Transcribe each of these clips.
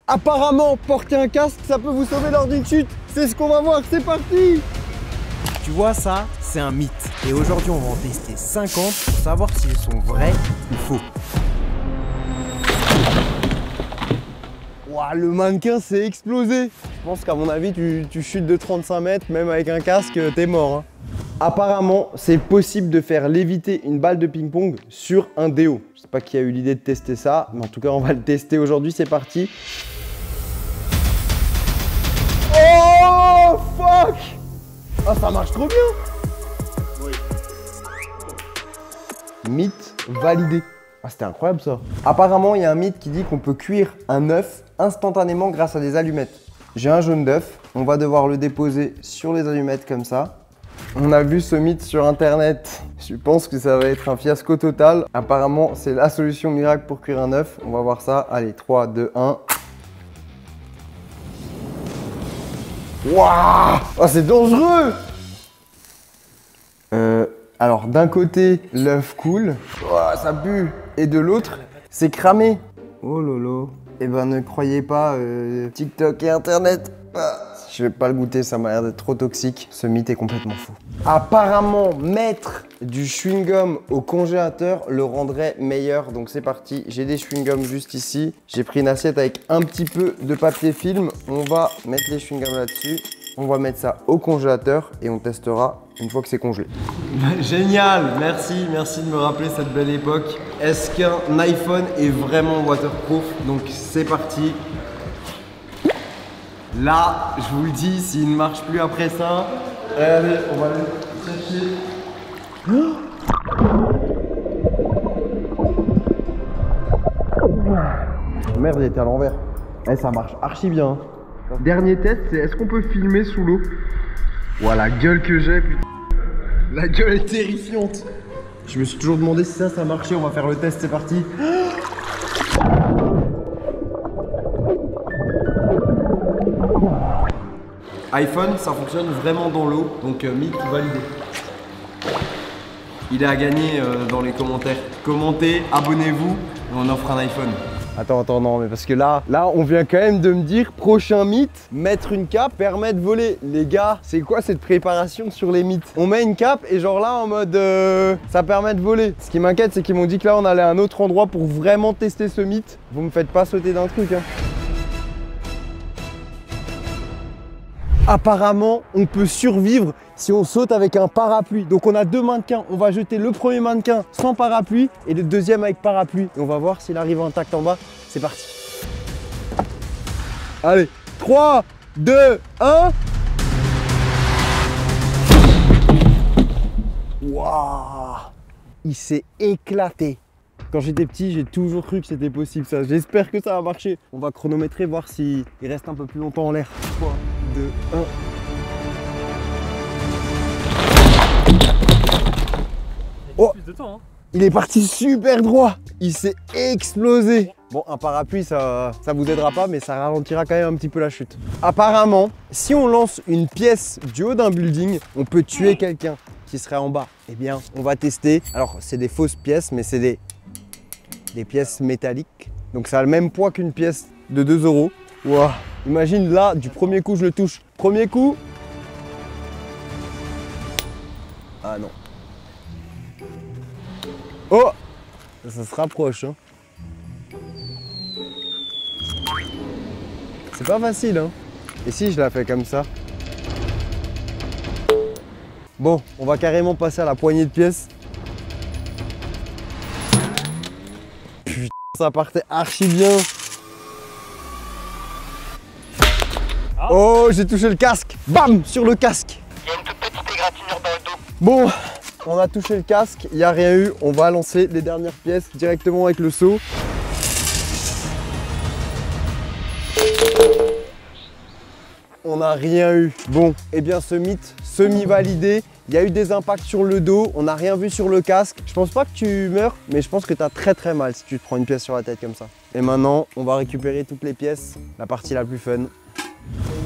Apparemment, porter un casque, ça peut vous sauver lors d'une chute. C'est ce qu'on va voir, c'est parti. Tu vois, ça, c'est un mythe. Et aujourd'hui, on va en tester 50 pour savoir s'ils sont vrais ou faux. Ouah, le mannequin s'est explosé. Je pense qu'à mon avis, tu chutes de 35 mètres, même avec un casque, t'es mort. Hein. Apparemment, c'est possible de faire léviter une balle de ping-pong sur un déo. Je sais pas qui a eu l'idée de tester ça, mais en tout cas, on va le tester aujourd'hui. C'est parti. Oh, fuck! Ah, ça marche trop bien! Oui. Mythe validé. Ah, c'était incroyable ça. Apparemment, il y a un mythe qui dit qu'on peut cuire un œuf instantanément grâce à des allumettes. J'ai un jaune d'œuf, on va devoir le déposer sur les allumettes comme ça. On a vu ce mythe sur internet. Je pense que ça va être un fiasco total. Apparemment, c'est la solution miracle pour cuire un œuf. On va voir ça. Allez, 3, 2, 1. Waouh! Oh, c'est dangereux! Alors, d'un côté, l'œuf coule. Oh, ça pue. Et de l'autre, c'est cramé. Oh lolo. Eh ben, ne croyez pas TikTok et Internet. Ah, je vais pas le goûter, ça m'a l'air d'être trop toxique. Ce mythe est complètement faux. Apparemment, mettre du chewing-gum au congélateur le rendrait meilleur. Donc c'est parti, j'ai des chewing-gums juste ici. J'ai pris une assiette avec un petit peu de papier film. On va mettre les chewing-gums là-dessus. On va mettre ça au congélateur et on testera une fois que c'est congelé. Génial, merci de me rappeler cette belle époque. Est-ce qu'un iPhone est vraiment waterproof? Donc c'est parti. Là, je vous le dis, s'il ne marche plus après ça, allez, on va le chercher. Oh merde, il était à l'envers. Eh, ça marche archi bien. Dernier test, c'est est-ce qu'on peut filmer sous l'eau? Ouah, la gueule que j'ai, putain. La gueule est terrifiante. Je me suis toujours demandé si ça marchait. On va faire le test, c'est parti. iPhone, ça fonctionne vraiment dans l'eau, donc mythe validé. Il est à gagner dans les commentaires. Commentez, abonnez-vous et on offre un iPhone. Attends, non, mais parce que là, on vient quand même de me dire, prochain mythe, mettre une cape permet de voler. Les gars, c'est quoi cette préparation sur les mythes? On met une cape et genre là, en mode, ça permet de voler. Ce qui m'inquiète, c'est qu'ils m'ont dit que là, on allait à un autre endroit pour vraiment tester ce mythe. Vous me faites pas sauter d'un truc, hein. Apparemment, on peut survivre si on saute avec un parapluie. Donc on a deux mannequins, on va jeter le premier mannequin sans parapluie et le deuxième avec parapluie. Et on va voir s'il arrive intact en bas. C'est parti. Allez, 3, 2, 1. Waouh! Il s'est éclaté. Quand j'étais petit, j'ai toujours cru que c'était possible ça. J'espère que ça va marcher. On va chronométrer, voir s'il reste un peu plus longtemps en l'air. 3, 2, 1. Oh, il est parti super droit. Il s'est explosé. Bon, un parapluie, ça vous aidera pas, mais ça ralentira quand même un petit peu la chute. Apparemment, si on lance une pièce du haut d'un building, on peut tuer quelqu'un qui serait en bas. Eh bien, on va tester. Alors, c'est des fausses pièces, mais c'est des pièces métalliques. Donc, ça a le même poids qu'une pièce de 2 €. Wow. Imagine là, du premier coup, je le touche. Premier coup. Ah non. Oh! Ça se rapproche, hein. C'est pas facile, hein. Et si je la fais comme ça? Bon, on va carrément passer à la poignée de pièces. Putain, ça partait archi bien. Ah. Oh, j'ai touché le casque. Bam! Sur le casque. Il y a une toute petite égratignure dans le dos. Bon, on a touché le casque, il n'y a rien eu. On va lancer les dernières pièces directement avec le seau. On n'a rien eu. Bon, eh bien ce mythe semi-validé. Il y a eu des impacts sur le dos, on n'a rien vu sur le casque. Je pense pas que tu meurs, mais je pense que tu as très mal si tu te prends une pièce sur la tête comme ça. Et maintenant, on va récupérer toutes les pièces, la partie la plus fun.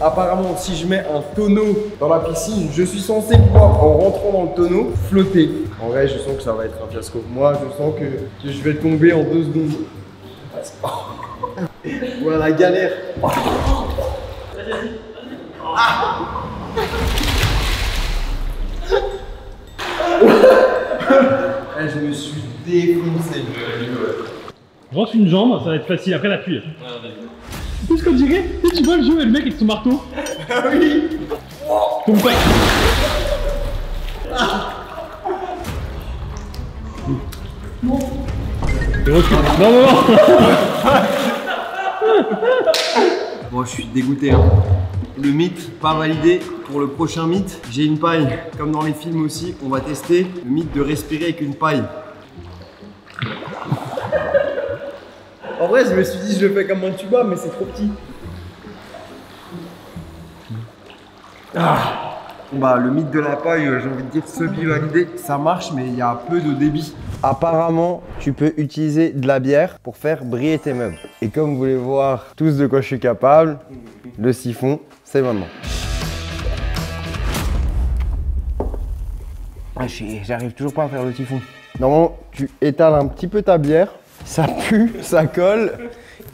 Apparemment, si je mets un tonneau dans la piscine, je suis censé pouvoir, en rentrant dans le tonneau, flotter. En vrai, je sens que ça va être un fiasco. Moi, je sens que je vais tomber en 2 secondes. Voilà la galère. Je me suis défoncé. Rentre une jambe, ça va être facile, après l'appuie. Qu'est-ce qu'on dirait? Tu vois le jeu et le mec avec son marteau? Ah oui. Ton pack. Non, non, non. Bon, je suis dégoûté. Hein. Le mythe pas validé. Pour le prochain mythe, j'ai une paille. Comme dans les films aussi, on va tester le mythe de respirer avec une paille. En vrai, je me suis dit, je le fais comme un tuba, mais c'est trop petit. Ah. Bah, le mythe de la paille, j'ai envie de dire semi-validé. Ça marche, mais il y a peu de débit. Apparemment, tu peux utiliser de la bière pour faire briller tes meubles. Et comme vous voulez voir tous de quoi je suis capable, le siphon, c'est maintenant. J'arrive toujours pas à faire le siphon. Normalement, tu étales un petit peu ta bière, ça pue, ça colle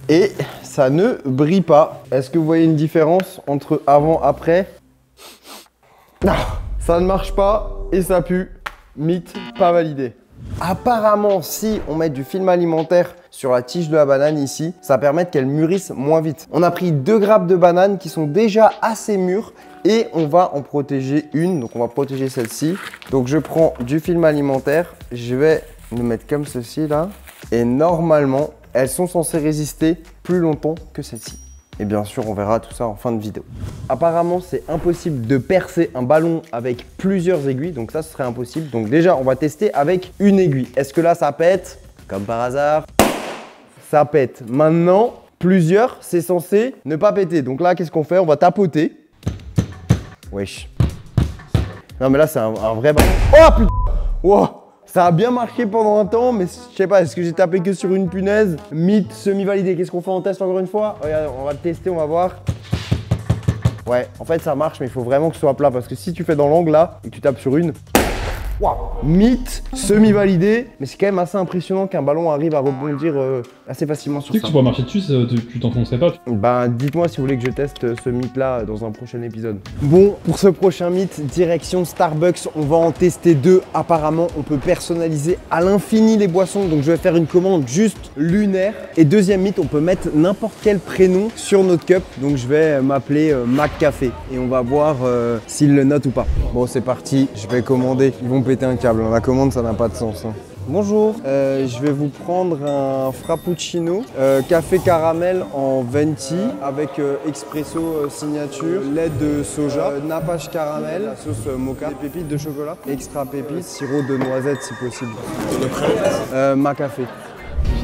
et ça ne brille pas. Est-ce que vous voyez une différence entre avant et après? Ah, ça ne marche pas et ça pue. Mythe pas validé. Apparemment, si on met du film alimentaire sur la tige de la banane ici, ça permet qu'elle mûrisse moins vite. On a pris 2 grappes de banane qui sont déjà assez mûres et on va en protéger une. Donc on va protéger celle-ci. Donc je prends du film alimentaire, je vais le mettre comme ceci là. Et normalement, elles sont censées résister plus longtemps que celle-ci. Et bien sûr, on verra tout ça en fin de vidéo. Apparemment, c'est impossible de percer un ballon avec plusieurs aiguilles. Donc ça, ce serait impossible. Donc déjà, on va tester avec une aiguille. Est-ce que là, ça pète? Comme par hasard, ça pète. Maintenant, plusieurs, c'est censé ne pas péter. Donc là, qu'est-ce qu'on fait? On va tapoter. Wesh. Non, mais là, c'est un vrai ballon. Oh putain! Wow! Ça a bien marché pendant un temps, mais je sais pas, est-ce que j'ai tapé que sur une punaise? Mythe semi-validé. Qu'est-ce qu'on fait en test encore une fois? Regarde, on va le tester, on va voir. Ouais, en fait ça marche, mais il faut vraiment que ce soit plat parce que si tu fais dans l'angle là et que tu tapes sur une, wow. Mythe semi-validé, mais c'est quand même assez impressionnant qu'un ballon arrive à rebondir assez facilement sur ça. Tu sais que tu pourras marcher dessus, tu t'enfoncerais pas. Ben dites-moi si vous voulez que je teste ce mythe là dans un prochain épisode. Bon, pour ce prochain mythe, direction Starbucks, on va en tester 2. Apparemment, on peut personnaliser à l'infini les boissons, donc je vais faire une commande juste lunaire. Et deuxième mythe, on peut mettre n'importe quel prénom sur notre cup, donc je vais m'appeler McCafé et on va voir s'il le note ou pas. Bon, c'est parti, je vais commander. Ils vont péter un câble, la commande ça n'a pas de sens. Hein. Bonjour, je vais vous prendre un frappuccino, café caramel en venti avec expresso signature, lait de soja, nappage caramel, la sauce mocha, des pépites de chocolat, extra pépites, sirop de noisette si possible. Le prénom McCafé.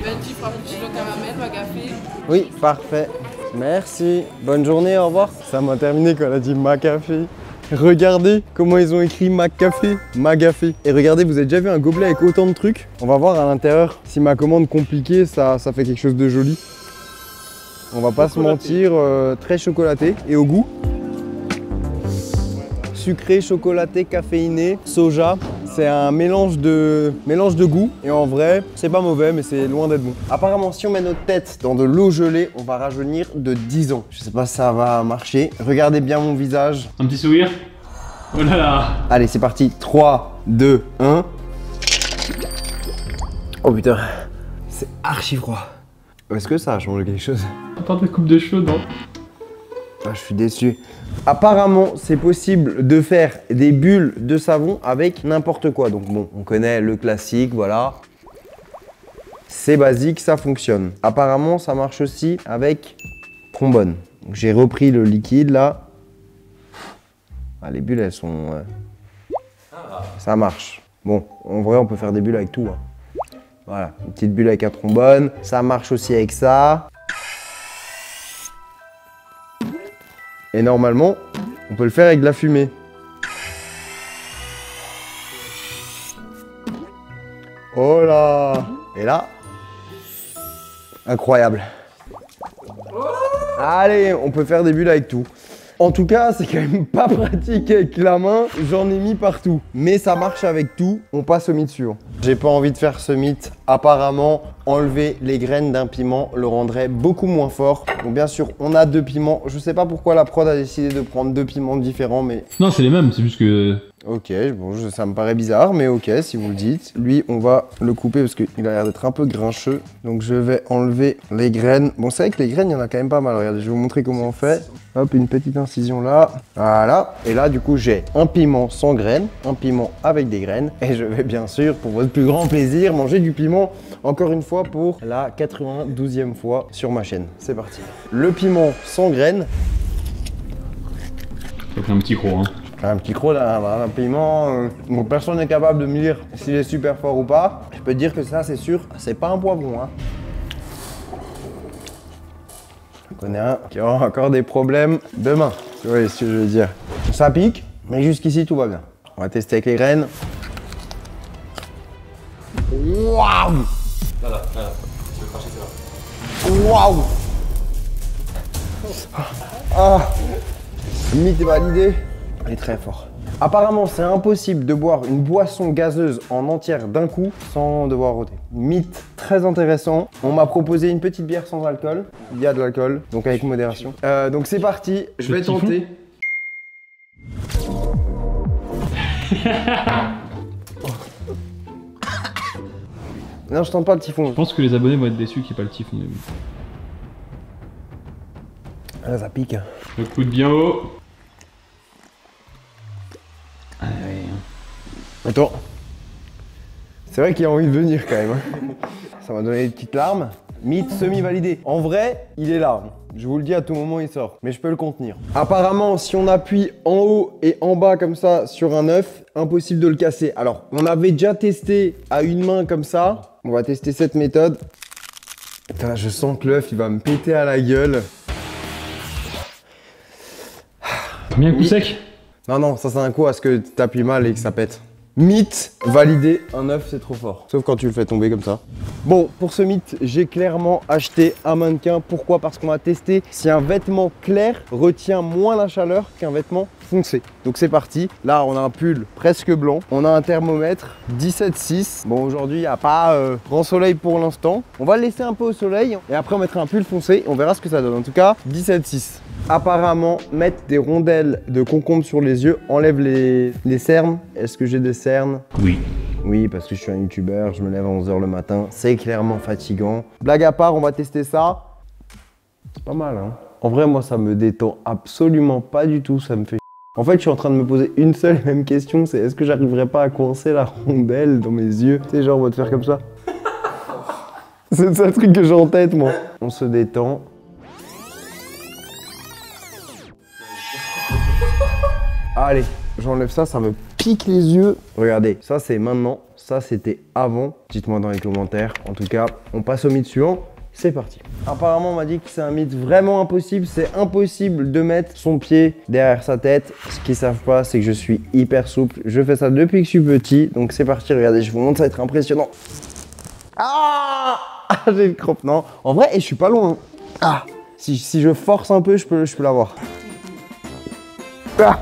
Venti frappuccino caramel, McCafé. Oui, parfait. Merci. Bonne journée, au revoir. Ça m'a terminé quand elle a dit McCafé. Regardez comment ils ont écrit McCafé, Magafé. Et regardez, vous avez déjà vu un gobelet avec autant de trucs? On va voir à l'intérieur si ma commande compliquée, ça fait quelque chose de joli. On va pas se mentir, très chocolaté. Et au goût? Sucré, chocolaté, caféiné, soja. C'est un mélange de goût. Et en vrai, c'est pas mauvais, mais c'est loin d'être bon. Apparemment, si on met notre tête dans de l'eau gelée, on va rajeunir de 10 ans. Je sais pas si ça va marcher. Regardez bien mon visage. Un petit sourire. Oh là là. Allez, c'est parti. 3, 2, 1. Oh putain, c'est archi froid. Est-ce que ça a changé quelque chose? À part de coupe de cheveux, non? Ah, je suis déçu. Apparemment, c'est possible de faire des bulles de savon avec n'importe quoi. Donc bon, on connaît le classique, voilà. C'est basique, ça fonctionne. Apparemment, ça marche aussi avec trombone. J'ai repris le liquide là. Ah, les bulles, elles sont... Ça marche. Bon, en vrai, on peut faire des bulles avec tout. Hein. Voilà, une petite bulle avec un trombone. Ça marche aussi avec ça. Et normalement, on peut le faire avec de la fumée. Oh là! Et là, incroyable. Allez, on peut faire des bulles avec tout. En tout cas, c'est quand même pas pratique avec la main. J'en ai mis partout. Mais ça marche avec tout. On passe au mythe suivant. J'ai pas envie de faire ce mythe Apparemment, enlever les graines d'un piment le rendrait beaucoup moins fort. Donc bien sûr, on a 2 piments. Je sais pas pourquoi la prod a décidé de prendre 2 piments différents, mais... Non, c'est les mêmes, c'est juste que... Ok, bon, ça me paraît bizarre, mais ok, si vous le dites. Lui, on va le couper parce qu'il a l'air d'être un peu grincheux. Donc je vais enlever les graines. Bon, c'est vrai que les graines, il y en a quand même pas mal. Regardez, je vais vous montrer comment on fait. Hop, une petite incision là. Voilà. Et là, du coup, j'ai un piment sans graines, un piment avec des graines. Et je vais bien sûr, pour votre plus grand plaisir, manger du piment, encore une fois, pour la 92e fois sur ma chaîne. C'est parti. Le piment sans graines. Ça fait un petit croc, hein. Un petit croc d'un piment, donc personne n'est capable de me dire s'il est super fort ou pas. Je peux te dire que ça, c'est sûr, c'est pas un poivron. Hein. Je connais un qui aura encore des problèmes demain. Vous voyez ce que je veux dire. Ça pique, mais jusqu'ici, tout va bien. On va tester avec les graines. Waouh! Voilà, tu veux cracher, c'est là. Waouh! Ah! Mythe est validé. Il est très fort. Apparemment, c'est impossible de boire une boisson gazeuse en entière d'un coup sans devoir rôter. Mythe très intéressant. On m'a proposé une petite bière sans alcool. Il y a de l'alcool, donc avec modération. Donc c'est parti, je vais tenter. Non, je tente pas le typhon. Je pense que les abonnés vont être déçus qu'il n'y ait pas le typhon. Mais... Ah, ça pique. Le coup de bien haut. Ah ouais. Attends. C'est vrai qu'il a envie de venir quand même. Hein. Ça m'a donné des petites larmes. Mythe semi-validé. En vrai, il est là. Je vous le dis, à tout moment, il sort. Mais je peux le contenir. Apparemment, si on appuie en haut et en bas comme ça sur un œuf, impossible de le casser. Alors, on avait déjà testé à une main comme ça. On va tester cette méthode. Putain, je sens que l'œuf, il va me péter à la gueule. T'as mis un coup sec? Non, non, ça c'est un coup à ce que tu appuies mal et que ça pète. Mythe, validé, un œuf c'est trop fort. Sauf quand tu le fais tomber comme ça. Bon, pour ce mythe, j'ai clairement acheté un mannequin. Pourquoi? Parce qu'on a testé si un vêtement clair retient moins la chaleur qu'un vêtement foncé. Donc c'est parti. Là, on a un pull presque blanc. On a un thermomètre 17,6. Bon, aujourd'hui, il n'y a pas grand soleil pour l'instant. On va le laisser un peu au soleil et après on mettra un pull foncé. On verra ce que ça donne. En tout cas, 17,6. Apparemment, mettre des rondelles de concombre sur les yeux enlève les cernes. Est-ce que j'ai des cernes? Oui. Oui, parce que je suis un youtubeur, je me lève à 11 h le matin. C'est clairement fatigant. Blague à part, on va tester ça. C'est pas mal, hein. En vrai, moi, ça me détend absolument pas du tout. Ça me fait... En fait, je suis en train de me poser une seule et même question. C'est est-ce que j'arriverai pas à coincer la rondelle dans mes yeux? Tu sais, genre, on va te faire comme ça. C'est le seul truc que j'ai en tête, moi. On se détend. Allez, j'enlève ça, ça me pique les yeux. Regardez, ça c'est maintenant, ça c'était avant. Dites-moi dans les commentaires. En tout cas, on passe au mythe suivant. C'est parti. Apparemment, on m'a dit que c'est un mythe vraiment impossible. C'est impossible de mettre son pied derrière sa tête. Ce qu'ils savent pas, c'est que je suis hyper souple. Je fais ça depuis que je suis petit. Donc c'est parti, regardez, je vous montre, ça va être impressionnant. Ah, j'ai une crampe. Non, en vrai, et je suis pas loin. Ah, si je force un peu, je peux l'avoir. Ah.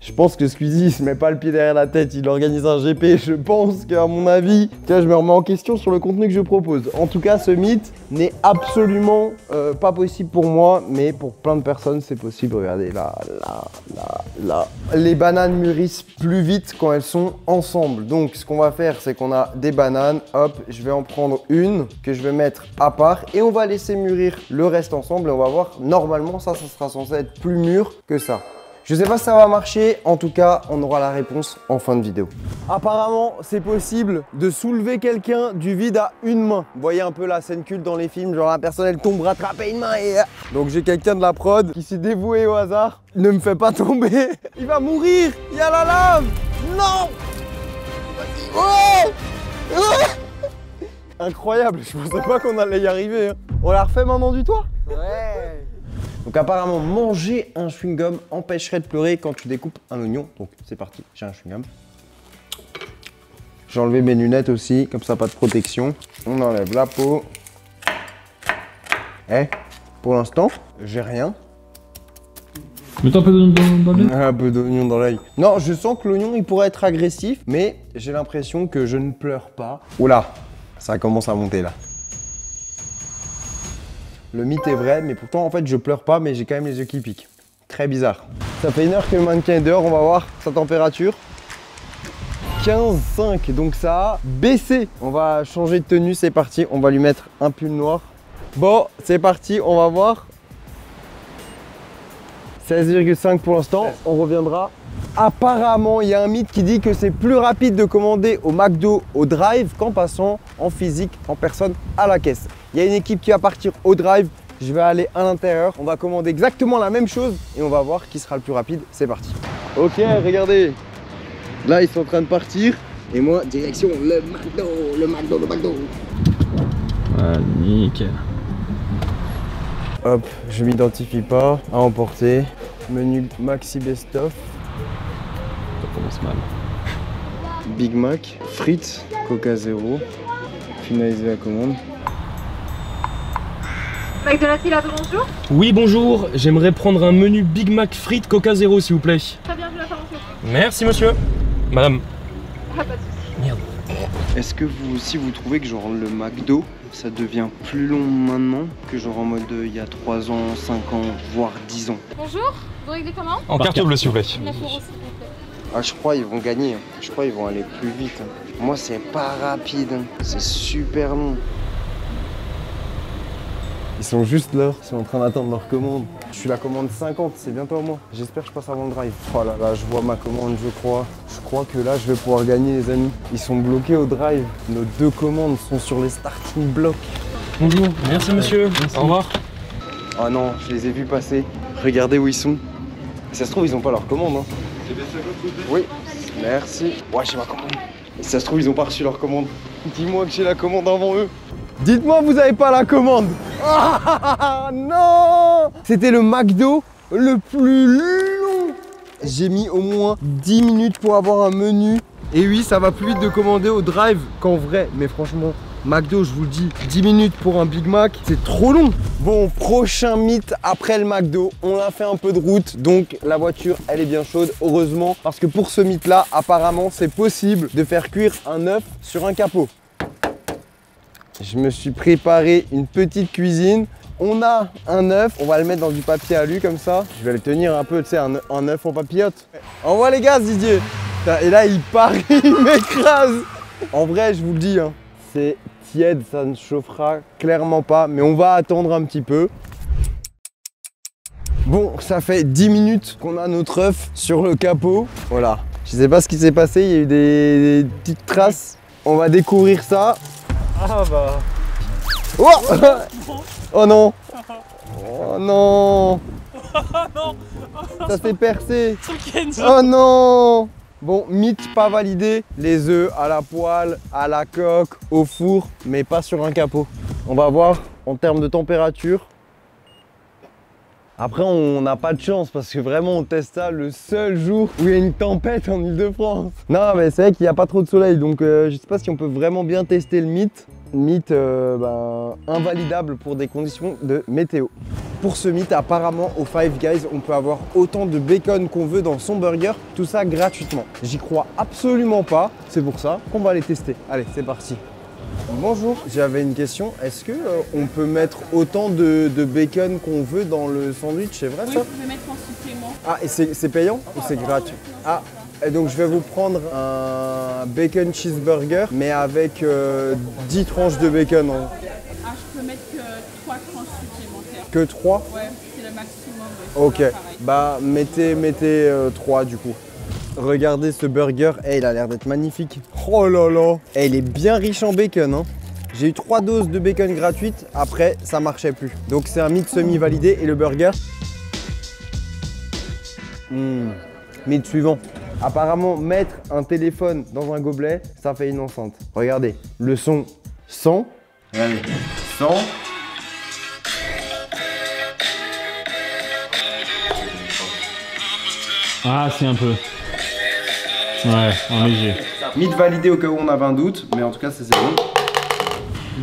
Je pense que Squeezie, il se met pas le pied derrière la tête, il organise un GP. Je pense qu'à mon avis, je me remets en question sur le contenu que je propose. En tout cas, ce mythe n'est absolument pas possible pour moi, mais pour plein de personnes, c'est possible. Regardez, là. Les bananes mûrissent plus vite quand elles sont ensemble. Donc, ce qu'on va faire, c'est qu'on a des bananes. Hop, je vais en prendre une que je vais mettre à part et on va laisser mûrir le reste ensemble. Et on va voir, normalement, ça sera censé être plus mûr que ça. Je sais pas si ça va marcher, en tout cas, on aura la réponse en fin de vidéo. Apparemment, c'est possible de soulever quelqu'un du vide à une main. Vous voyez un peu la scène culte dans les films, genre la personne elle tombe, rattraper une main et... Donc j'ai quelqu'un de la prod qui s'est dévoué au hasard. Ne me fais pas tomber, il va mourir, il y a la lave. Non. Oh, oh. Incroyable, je pensais pas qu'on allait y arriver. Hein. On la refait maintenant du toit? Ouais. Donc apparemment, manger un chewing-gum empêcherait de pleurer quand tu découpes un oignon. Donc c'est parti, j'ai un chewing-gum. J'ai enlevé mes lunettes aussi, comme ça pas de protection. On enlève la peau. Pour l'instant, j'ai rien. Mets-toi un peu dans l'œil. Un peu d'oignon dans l'œil. Non, je sens que l'oignon il pourrait être agressif, mais j'ai l'impression que je ne pleure pas. Oula, ça commence à monter là. Le mythe est vrai, mais pourtant en fait je pleure pas, mais j'ai quand même les yeux qui piquent. Très bizarre. Ça fait 1 heure que le mannequin est dehors, on va voir sa température. 15,5, donc ça a baissé. On va changer de tenue, c'est parti. On va lui mettre un pull noir. Bon, c'est parti, on va voir. 16,5 pour l'instant, on reviendra. Apparemment, il y a un mythe qui dit que c'est plus rapide de commander au McDo au drive qu'en passant en physique, en personne, à la caisse. Il y a une équipe qui va partir au drive, je vais aller à l'intérieur. On va commander exactement la même chose et on va voir qui sera le plus rapide. C'est parti. Ok, regardez. Là, ils sont en train de partir. Et moi, direction le McDo, le McDo, le McDo. Ah, nickel. Hop, je m'identifie pas. À emporter. Menu Maxi Best Of. Ça commence mal. Big Mac, frites, Coca Zéro. Finaliser la commande. McDonald's, il a bonjour. Oui, bonjour. J'aimerais prendre un menu Big Mac frites Coca Zéro, s'il vous plaît. Très bien, je la faire en Merci, monsieur. Madame. Ah, pas de soucis. Merde. Est-ce que vous aussi vous trouvez que genre le McDo ça devient plus long maintenant que genre en mode il y a 3 ans, 5 ans, voire 10 ans? Bonjour, vous réglez comment? En carte bleue, s'il vous plaît. 9 €, s'il vous plaît. Ah, je crois ils vont gagner, je crois ils vont aller plus vite. Moi c'est pas rapide, c'est super long. Ils sont juste là, ils sont en train d'attendre leur commande. Je suis la commande 50, c'est bientôt à moi. J'espère que je passe avant le drive. Oh là là, je vois ma commande, je crois. Je crois que là, je vais pouvoir gagner, les amis. Ils sont bloqués au drive. Nos 2 commandes sont sur les starting blocks. Bonjour. Merci, monsieur. Merci. Au revoir. Oh non, je les ai vus passer. Regardez où ils sont. Ça se trouve, ils n'ont pas leur commande. Hein. Oui, merci. Ouais, j'ai ma commande. Ça se trouve, ils n'ont pas reçu leur commande. Dis-moi que j'ai la commande avant eux. Dites-moi vous avez pas la commande. Ah non! C'était le McDo le plus long. J'ai mis au moins 10 minutes pour avoir un menu. Et oui, ça va plus vite de commander au drive qu'en vrai. Mais franchement, McDo, je vous le dis, 10 minutes pour un Big Mac, c'est trop long. Bon, prochain mythe après le McDo. On a fait un peu de route, donc la voiture, elle est bien chaude, heureusement. Parce que pour ce mythe-là, apparemment, c'est possible de faire cuire un œuf sur un capot. Je me suis préparé une petite cuisine. On a un œuf, on va le mettre dans du papier alu comme ça. Je vais le tenir un peu, tu sais, un œuf en papillote. Envoie les gaz, Didier. Et là, il part, il m'écrase. En vrai, je vous le dis, hein, c'est tiède, ça ne chauffera clairement pas, mais on va attendre un petit peu. Bon, ça fait 10 minutes qu'on a notre œuf sur le capot. Voilà. Je sais pas ce qui s'est passé, il y a eu des petites traces. On va découvrir ça. Ah bah. Oh, oh non. Oh non. Ça s'est percé. Oh non. Bon, mythe pas validé. Les œufs à la poêle, à la coque, au four, mais pas sur un capot. On va voir en termes de température. Après, on n'a pas de chance parce que vraiment, on teste ça le seul jour où il y a une tempête en Ile-de-France. Non, mais c'est vrai qu'il n'y a pas trop de soleil, donc je sais pas si on peut vraiment bien tester le mythe. Mythe invalidable pour des conditions de météo. Pour ce mythe, apparemment, au Five Guys, on peut avoir autant de bacon qu'on veut dans son burger, tout ça gratuitement. J'y crois absolument pas, c'est pour ça qu'on va les tester. Allez, c'est parti. Bonjour, j'avais une question. Est-ce que on peut mettre autant de bacon qu'on veut dans le sandwich? C'est vrai ça? Oui, vous pouvez mettre en supplément. Ah, et c'est payant ou c'est gratuit? Ah, et donc je vais vous prendre un bacon cheeseburger, mais avec 10 tranches de bacon. Ah, je peux mettre que 3 tranches supplémentaires. Que 3? Ouais, c'est le maximum. Ok, bah mettez 3 du coup. Regardez ce burger, il a l'air d'être magnifique. Oh là là, il est bien riche en bacon. Hein. J'ai eu 3 doses de bacon gratuites, après ça marchait plus. Donc c'est un mythe semi-validé et le burger. Mythe suivant. Apparemment, mettre un téléphone dans un gobelet, ça fait une enceinte. Regardez, le son 100. Regardez, 100. Ah, c'est un peu. Ouais, en léger. Mythe validé au cas où on avait un doute, mais en tout cas c'est bon.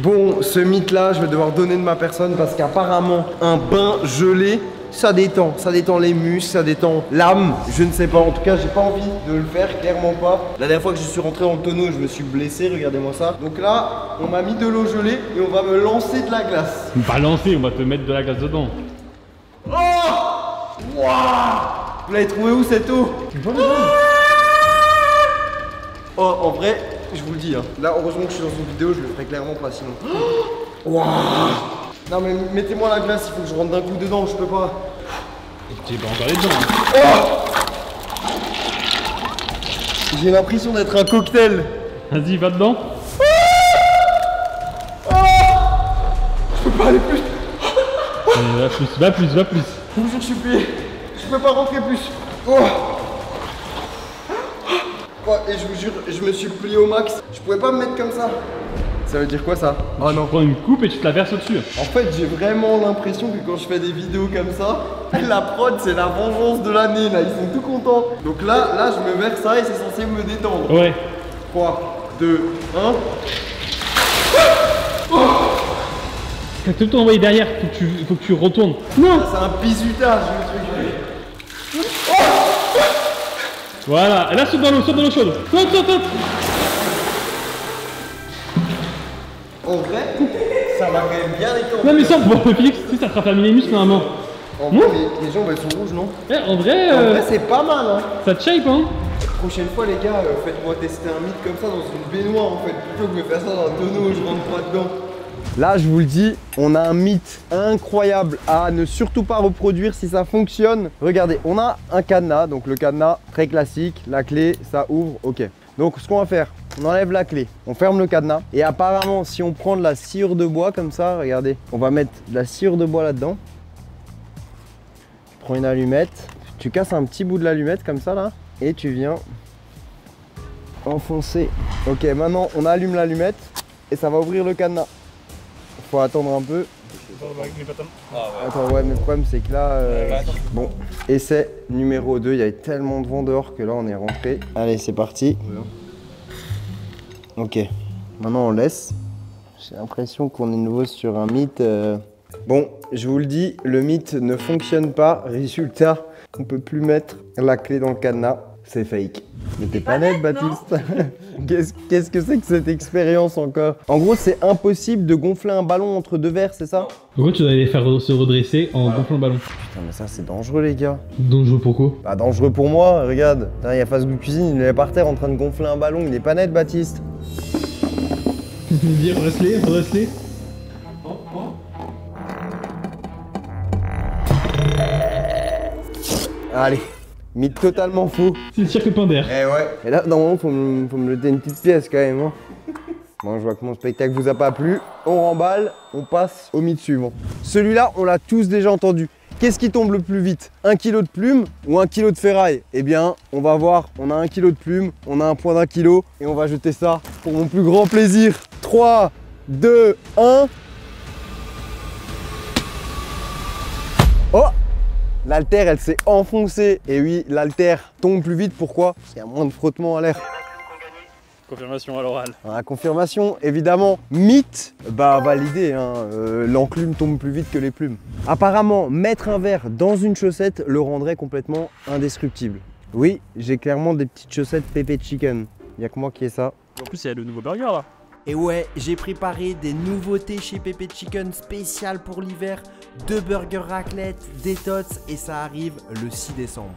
Bon, ce mythe là, je vais devoir donner de ma personne parce qu'apparemment un bain gelé ça détend les muscles, ça détend l'âme. Je ne sais pas, en tout cas, j'ai pas envie de le faire, clairement pas. La dernière fois que je suis rentré dans le tonneau, je me suis blessé, regardez-moi ça. Donc là, on m'a mis de l'eau gelée et on va me lancer de la glace. Pas lancer, on va te mettre de la glace dedans. Oh! Waouh! Vous l'avez trouvé où cette eau? Oh, en vrai, je vous le dis, hein. Là, heureusement que je suis dans une vidéo, je le ferai clairement pas sinon. Waouh! Non mais mettez-moi la glace, il faut que je rentre d'un coup dedans, je peux pas. Tu vas encore aller dedans. Hein. J'ai l'impression d'être un cocktail. Vas-y, va dedans. Je peux pas aller plus. Va plus. Je vous jure, je suis plié. Je peux pas rentrer plus. Oh. Oh, et je vous jure, je me suis plié au max. Je pouvais pas me mettre comme ça. Ça veut dire quoi ça? Oh non. Tu prends une coupe et tu te la verses au-dessus. En fait, j'ai vraiment l'impression que quand je fais des vidéos comme ça, la prod c'est la vengeance de l'année là, ils sont tout contents. Donc là je me verse ça et c'est censé me détendre. Ouais. 3, 2, 1. T'as tout le temps envoyé derrière, faut que tu retournes. Non. C'est un bizutage le truc. Voilà, et là saute dans l'eau chaude. Saute. En vrai, ça m'a quand même bien détendu. Non mais ça, pour Félix, tu sais, ça te raffermit les muscles normalement. En vrai, les jambes elles sont rouges, non? En vrai, c'est pas mal, hein. ça te shape, hein. Prochaine fois, les gars, faites-moi tester un mythe comme ça dans une baignoire, en fait, plutôt que de me faire ça dans un tonneau où je rentre pas dedans. Là, je vous le dis, on a un mythe incroyable à ne surtout pas reproduire si ça fonctionne. Regardez, on a un cadenas, donc le cadenas très classique, la clé, ça ouvre, ok. Donc ce qu'on va faire, on enlève la clé, on ferme le cadenas et apparemment si on prend de la sciure de bois comme ça, regardez, on va mettre de la sciure de bois là-dedans. Tu prends une allumette, tu casses un petit bout de l'allumette comme ça là et tu viens enfoncer. Ok, maintenant on allume l'allumette et ça va ouvrir le cadenas. Faut attendre un peu. Attends, ouais, mais le problème c'est que là, bon, essai numéro 2, il y avait tellement de vent dehors que là on est rentré. Allez, c'est parti. Ok, maintenant on laisse. J'ai l'impression qu'on est nouveau sur un mythe. Bon, je vous le dis, le mythe ne fonctionne pas. Résultat, on peut plus mettre la clé dans le cadenas. C'est fake. Mais t'es pas net, Baptiste. Qu'est-ce que c'est que cette expérience encore? En gros, c'est impossible de gonfler un ballon entre deux verres, c'est ça? En gros, tu dois les faire se redresser en gonflant le ballon. Putain, mais ça, c'est dangereux, les gars. Dangereux pourquoi? Bah, dangereux pour moi, regarde. Il y a Fast Food Cuisine, il est par terre en train de gonfler un ballon. Il est pas net, Baptiste. Dis, redresse-les. Allez. Mythe totalement faux. C'est le cirque pain d'air. Eh ouais. Et là, normalement, faut me jeter une petite pièce quand même. Hein. Bon, je vois que mon spectacle vous a pas plu. On remballe, on passe au mythe suivant. Celui-là, on l'a tous déjà entendu. Qu'est-ce qui tombe le plus vite? 1 kg de plumes ou 1 kg de ferraille? Eh bien, on va voir. On a 1 kg de plumes, on a un point d'1 kg et on va jeter ça pour mon plus grand plaisir. 3, 2, 1. Oh! L'haltère, elle s'est enfoncée. Et oui, l'haltère tombe plus vite. Pourquoi? Parce qu'il y a moins de frottement à l'air. Confirmation à l'oral. La confirmation, évidemment. Mythe, bah validé. Hein. L'enclume tombe plus vite que les plumes. Apparemment, mettre un verre dans une chaussette le rendrait complètement indestructible. Oui, j'ai clairement des petites chaussettes Pepe Chicken. Il n'y a que moi qui ai ça. En plus, il y a le nouveau burger là. Et ouais, j'ai préparé des nouveautés chez Pepe Chicken spéciales pour l'hiver. 2 burgers raclette, des tots et ça arrive le 6 décembre.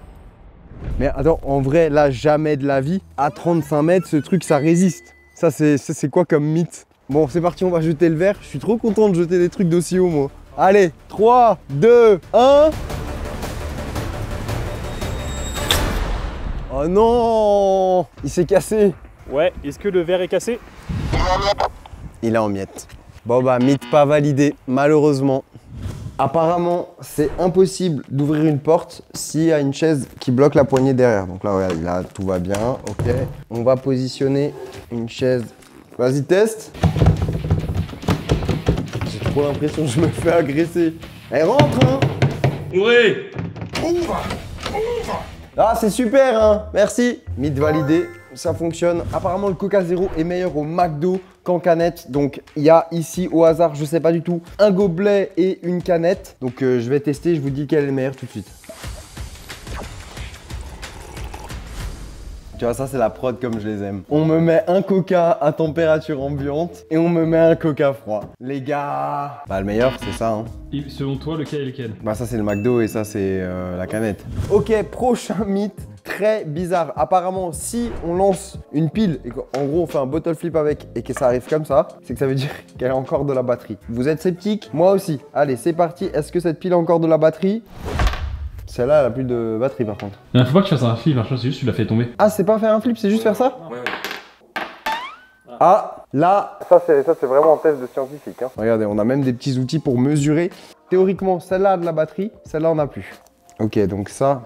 Mais attends, en vrai, là, jamais de la vie. À 35 mètres, ce truc, ça résiste. Ça, c'est quoi comme mythe? Bon, c'est parti, on va jeter le verre. Je suis trop content de jeter des trucs d'aussi haut, moi. Allez, 3, 2, 1. Oh non! Il s'est cassé. Ouais, est-ce que le verre est cassé? Il est en miettes. Bon bah, mythe pas validé, malheureusement. Apparemment, c'est impossible d'ouvrir une porte s'il y a une chaise qui bloque la poignée derrière. Donc là, ouais, là, tout va bien, ok. On va positionner une chaise. Vas-y, teste. J'ai trop l'impression que je me fais agresser. Elle rentre, hein? Oui. Ah, c'est super, hein? Merci. Mythe validé. ça fonctionne. Apparemment, le Coca Zéro est meilleur au McDo qu'en canette. Donc, il y a ici, au hasard, je sais pas du tout, un gobelet et une canette. Donc, je vais tester, je vous dis quel est le meilleur tout de suite. Tu vois, ça c'est la prod comme je les aime. On me met un Coca à température ambiante et on me met un Coca froid. Les gars, bah le meilleur c'est ça hein. Et selon toi, lequel est lequel? Bah ça c'est le McDo et ça c'est la canette. Ok, prochain mythe très bizarre. Apparemment si on lance une pile et qu'en gros on fait un bottle flip avec et que ça arrive comme ça, c'est que ça veut dire qu'elle a encore de la batterie. Vous êtes sceptique? Moi aussi. Allez c'est parti, est-ce que cette pile a encore de la batterie? Celle-là, elle a plus de batterie par contre. Non, faut pas que tu fasses un flip, c'est juste que tu l'as fait tomber. Ah, c'est pas faire un flip, c'est juste faire ça? Ouais. Ah, là, ça c'est vraiment un test de scientifique. Hein. Regardez, on a même des petits outils pour mesurer. Théoriquement, celle-là a de la batterie, celle-là on a plus. Ok, donc ça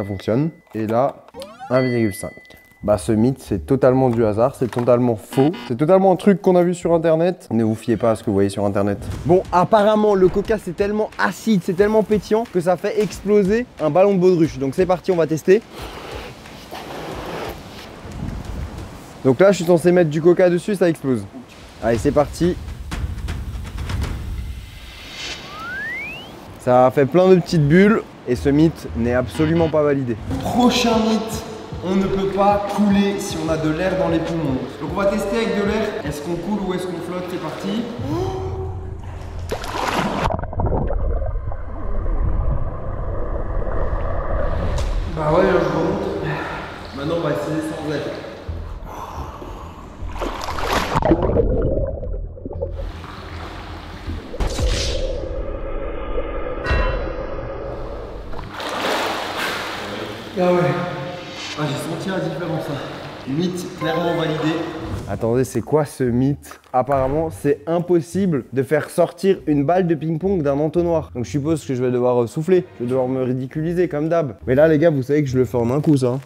fonctionne. Et là, 1,5. Bah ce mythe c'est totalement du hasard, c'est totalement faux, c'est totalement un truc qu'on a vu sur internet. Ne vous fiez pas à ce que vous voyez sur internet. Bon apparemment le coca c'est tellement acide, c'est tellement pétillant que ça fait exploser un ballon de baudruche. Donc c'est parti, on va tester. Donc là je suis censé mettre du coca dessus, ça explose. Allez c'est parti. Ça a fait plein de petites bulles et ce mythe n'est absolument pas validé. Prochain mythe. On ne peut pas couler si on a de l'air dans les poumons. Donc on va tester avec de l'air. Est-ce qu'on coule ou est-ce qu'on flotte? C'est parti. Bah ouais, je remonte. Maintenant on va essayer sans air. Ah ouais. Ah, j'ai senti la différence. Mythe clairement validé. Attendez, c'est quoi ce mythe? Apparemment, c'est impossible de faire sortir une balle de ping-pong d'un entonnoir. Donc je suppose que je vais devoir souffler. Je vais devoir me ridiculiser comme d'hab. Mais là, les gars, vous savez que je le fais en un coup, ça.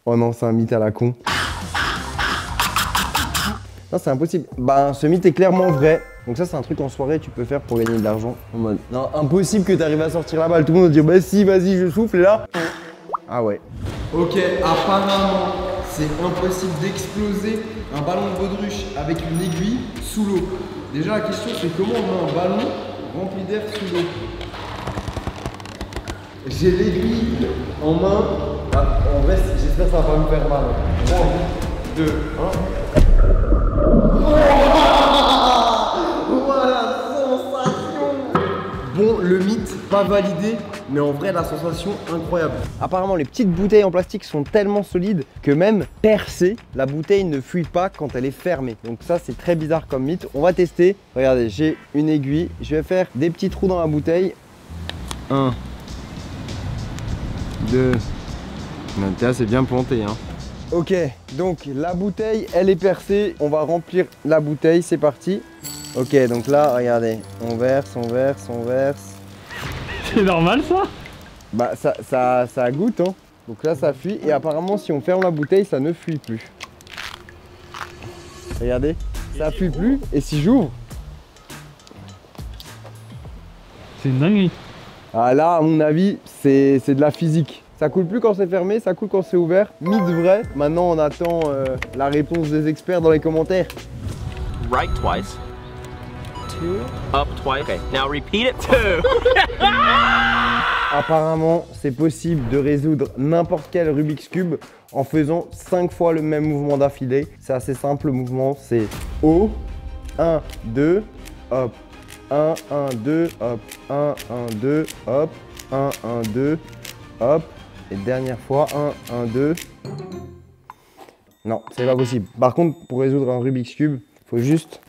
Oh non, c'est un mythe à la con. Non, c'est impossible. Bah, ce mythe est clairement vrai. Donc ça, c'est un truc en soirée, tu peux faire pour gagner de l'argent. En mode, non, impossible que tu arrives à sortir la balle. Tout le monde va dire, bah si, vas-y, je souffle, et là... Ah ouais. Ok, apparemment, c'est impossible d'exploser un ballon de baudruche avec une aiguille sous l'eau. Déjà, la question, c'est comment on met un ballon rempli d'air sous l'eau? J'ai l'aiguille en main. Ah, en vrai, j'espère que ça va pas me faire mal. 3, 2, 1. Voilà, sensation! Bon, le mythe, pas validé. Mais en vrai, la sensation incroyable. Apparemment, les petites bouteilles en plastique sont tellement solides que même percées, la bouteille ne fuit pas quand elle est fermée. Donc ça, c'est très bizarre comme mythe. On va tester. Regardez, j'ai une aiguille. Je vais faire des petits trous dans la bouteille. 1, 2. Tiens, c'est bien planté, hein. Ok, donc la bouteille, elle est percée. On va remplir la bouteille. C'est parti. Ok, donc là, regardez. On verse, on verse, on verse. C'est normal ça? Bah ça goûte hein. Donc là ça fuit et apparemment si on ferme la bouteille ça ne fuit plus. Regardez, ça fuit plus et si j'ouvre. C'est une dinguerie. Ah là à mon avis c'est de la physique. Ça coule plus quand c'est fermé, ça coule quand c'est ouvert. Mythe vrai, maintenant on attend la réponse des experts dans les commentaires. Right twice. Up twice. Okay, now repeat it. 2. Apparemment, c'est possible de résoudre n'importe quel Rubik's Cube en faisant 5 fois le même mouvement d'affilée. C'est assez simple, le mouvement, c'est O, 1, 2, hop, 1, 1, 2, hop, 1, 1, 2, hop, 1, 1, 2, hop, et dernière fois, 1, 1, 2. Non, c'est pas possible. Par contre, pour résoudre un Rubik's Cube, il faut juste...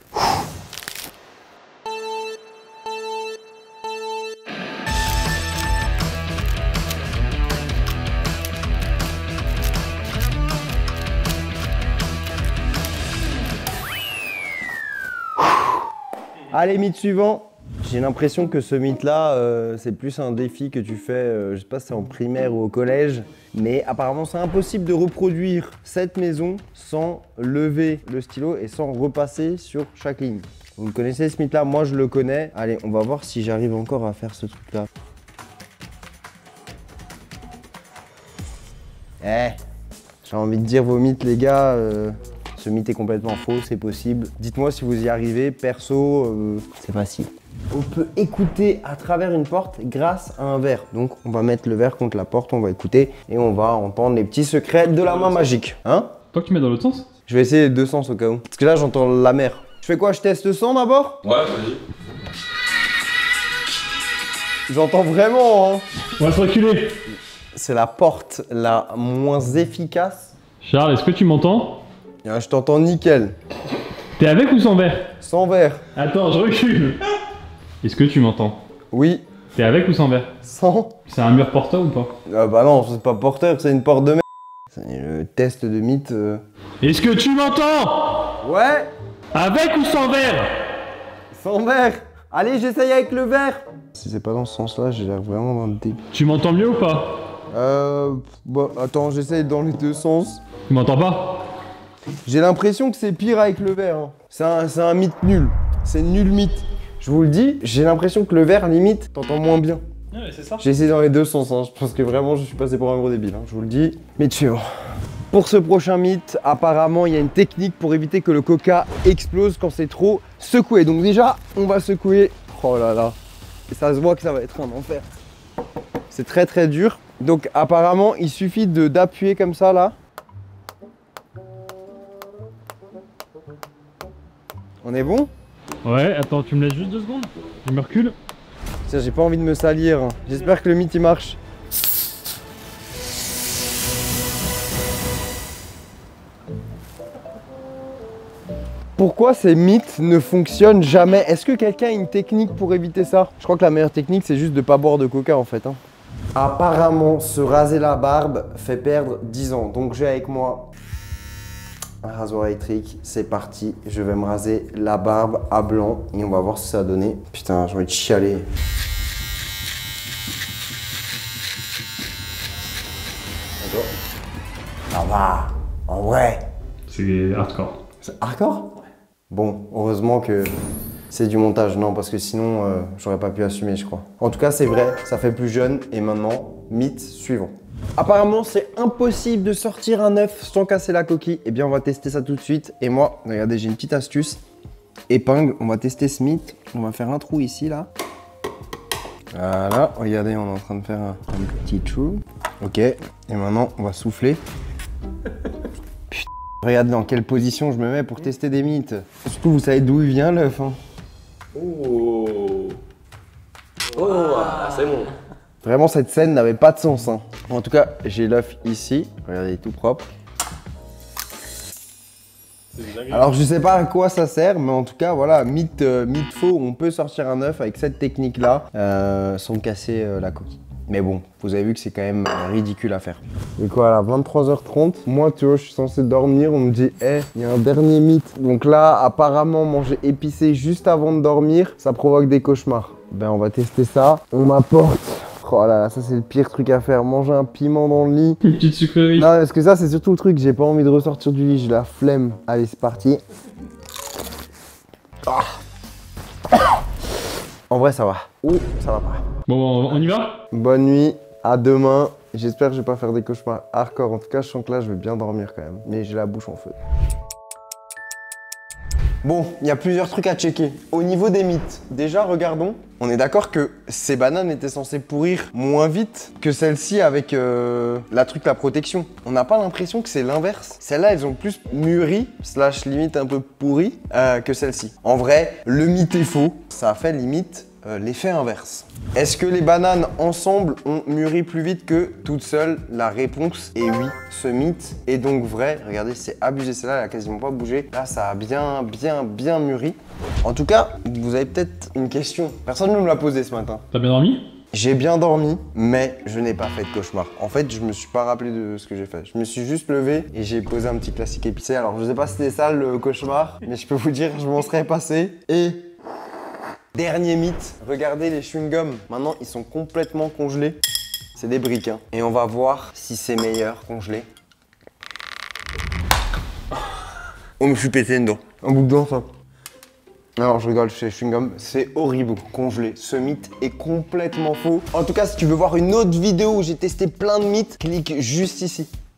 Allez, mythe suivant. J'ai l'impression que ce mythe-là, c'est plus un défi que tu fais, je sais pas si c'est en primaire ou au collège, mais apparemment c'est impossible de reproduire cette maison sans lever le stylo et sans repasser sur chaque ligne. Vous le connaissez ce mythe-là? Moi je le connais. Allez, on va voir si j'arrive encore à faire ce truc-là. J'ai envie de dire vos mythes, les gars. Ce mythe est complètement faux, c'est possible. Dites-moi si vous y arrivez. Perso, c'est facile. On peut écouter à travers une porte grâce à un verre. Donc, on va mettre le verre contre la porte, on va écouter et on va entendre les petits secrets de la main magique. Hein? Toi que tu mets dans l'autre sens? Je vais essayer les deux sens au cas où. Parce que là, j'entends la mer. Je fais quoi? Je teste le son d'abord? Ouais, vas-y. J'entends vraiment, hein. On va se reculer. C'est la porte la moins efficace. Charles, est-ce que tu m'entends? Je t'entends nickel. T'es avec ou sans verre? Sans verre. Attends, je recule. Est-ce que tu m'entends? Oui. T'es avec ou sans verre? Sans. C'est un mur porteur ou pas? Ah bah non, c'est pas porteur, c'est une porte de merde. C'est le test de mythe. Est-ce que tu m'entends? Ouais. Avec ou sans verre? Sans verre. Allez, j'essaye avec le verre. Si c'est pas dans ce sens-là, j'ai l'air vraiment dans le début. Tu m'entends mieux ou pas? Bon, attends, j'essaye dans les deux sens. Tu m'entends pas? J'ai l'impression que c'est pire avec le verre. Hein. C'est un mythe nul. C'est nul mythe. Je vous le dis, j'ai l'impression que le verre, limite, t'entends moins bien. Ouais, c'est ça. J'ai essayé dans les deux sens. Hein. Je pense que vraiment, je suis passé pour un gros débile. Hein. Je vous le dis. Mythe suivant. Pour ce prochain mythe, apparemment, il y a une technique pour éviter que le coca explose quand c'est trop secoué. Donc déjà, on va secouer. Oh là là. Et ça se voit que ça va être un enfer. C'est très très dur. Donc apparemment, il suffit d'appuyer comme ça là. On est bon? Ouais, attends, tu me laisses juste 2 secondes? Je me recule. Tiens, j'ai pas envie de me salir. J'espère que le mythe il marche. Pourquoi ces mythes ne fonctionnent jamais? Est-ce que quelqu'un a une technique pour éviter ça? Je crois que la meilleure technique, c'est juste de pas boire de coca en fait. Hein. Apparemment, se raser la barbe fait perdre 10 ans. Donc j'ai avec moi un rasoir électrique. C'est parti, je vais me raser la barbe à blanc et on va voir ce que ça va donner. Putain, j'ai envie de chialer. D'accord. Ça va, en vrai. C'est hardcore. C'est hardcore? Bon, heureusement que c'est du montage, non, parce que sinon, j'aurais pas pu assumer, je crois. En tout cas, c'est vrai, ça fait plus jeune. Et maintenant, mythe suivant. Apparemment, c'est impossible de sortir un œuf sans casser la coquille. Eh bien, on va tester ça tout de suite. Et moi, regardez, j'ai une petite astuce. Épingle, on va tester ce mythe. On va faire un trou ici, là. Voilà, regardez, on est en train de faire un petit trou. Ok, et maintenant, on va souffler. Regardez dans quelle position je me mets pour tester des mythes. Surtout, vous savez d'où il vient l'œuf. Hein. Oh, c'est bon. Vraiment, cette scène n'avait pas de sens. Hein. En tout cas, j'ai l'œuf ici. Regardez, il est tout propre. Alors, je sais pas à quoi ça sert, mais en tout cas, voilà, mythe faux. On peut sortir un œuf avec cette technique-là sans casser la coquille. Mais bon, vous avez vu que c'est quand même ridicule à faire. Et quoi, là, 23h30, moi, tu vois, je suis censé dormir, on me dit, il y a un dernier mythe. Donc là, apparemment, manger épicé juste avant de dormir, ça provoque des cauchemars. Ben, on va tester ça. On m'apporte. Oh là là, ça c'est le pire truc à faire, manger un piment dans le lit. Une petite sucrerie. Non, parce que ça, c'est surtout le truc, j'ai pas envie de ressortir du lit, j'ai la flemme. Allez, c'est parti. En vrai, ça va. Ou ça va pas. Bon, on y va? Bonne nuit, à demain. J'espère que je vais pas faire des cauchemars hardcore. En tout cas, je sens que là, je vais bien dormir quand même. Mais j'ai la bouche en feu. Bon, il y a plusieurs trucs à checker. Au niveau des mythes, déjà, regardons. On est d'accord que ces bananes étaient censées pourrir moins vite que celles-ci avec la protection. On n'a pas l'impression que c'est l'inverse. Celles-là, elles ont plus mûri, / limite un peu pourri, que celles-ci. En vrai, le mythe est faux. Ça a fait limite l'effet inverse. Est-ce que les bananes ensemble ont mûri plus vite que toutes seules? La réponse est oui. Ce mythe est donc vrai. Regardez, c'est abusé. Celle-là, elle a quasiment pas bougé. Là, ça a bien mûri. En tout cas, vous avez peut-être une question. Personne ne me l'a posée ce matin. T'as bien dormi? J'ai bien dormi, mais je n'ai pas fait de cauchemar. En fait, je me suis pas rappelé de ce que j'ai fait. Je me suis juste levé et j'ai posé un petit classique épicé. Alors, je sais pas si c'était ça le cauchemar, mais je peux vous dire, je m'en serais passé. Et dernier mythe, regardez les chewing-gums. Maintenant, ils sont complètement congelés. C'est des briques, hein. Et on va voir si c'est meilleur congelé. Oh, me suis pété dedans. Un bout de dent, ça. Alors, je rigole, chez chewing-gum, c'est horrible congelé. Ce mythe est complètement faux. En tout cas, si tu veux voir une autre vidéo où j'ai testé plein de mythes, clique juste ici.